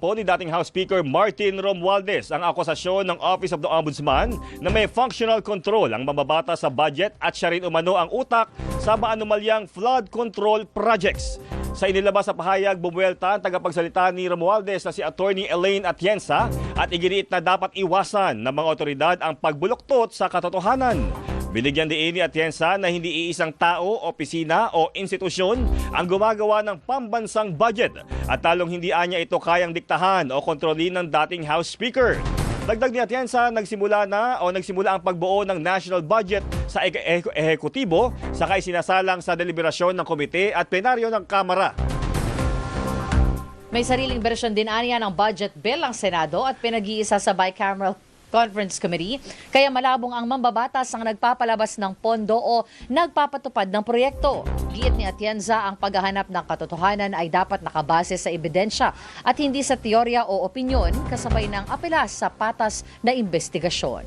Po ni dating House Speaker Martin Romualdez ang akusasyon ng Office of the Ombudsman na may functional control ang mambabata sa budget at siya rin umano ang utak sa maanumalyang flood control projects. Sa inilabas sa pahayag, bumuelta ang tagapagsalita ni Romualdez na si Attorney Elaine Atienza at iginiit na dapat iwasan ng mga otoridad ang pagbuluktot sa katotohanan. Binigyan din ni Atienza na hindi iisang tao, opisina o institusyon ang gumagawa ng pambansang budget at talong hindi anya ito kayang diktahan o kontrolin ng dating House Speaker. Dagdag ni Atienza, nagsimula ang pagbuo ng national budget sa ehekutibo sakay sinasalang sa deliberasyon ng komite at plenaryo ng Kamara. May sariling bersyon din anya ng budget bill ang Senado at pinag-iisa sa Bicameral Conference Committee, kaya malabong ang mambabatas ang nagpapalabas ng pondo o nagpapatupad ng proyekto. Giit ni Atienza, ang paghahanap ng katotohanan ay dapat nakabase sa ebidensya at hindi sa teorya o opinyon kasabay ng apela sa patas na investigasyon.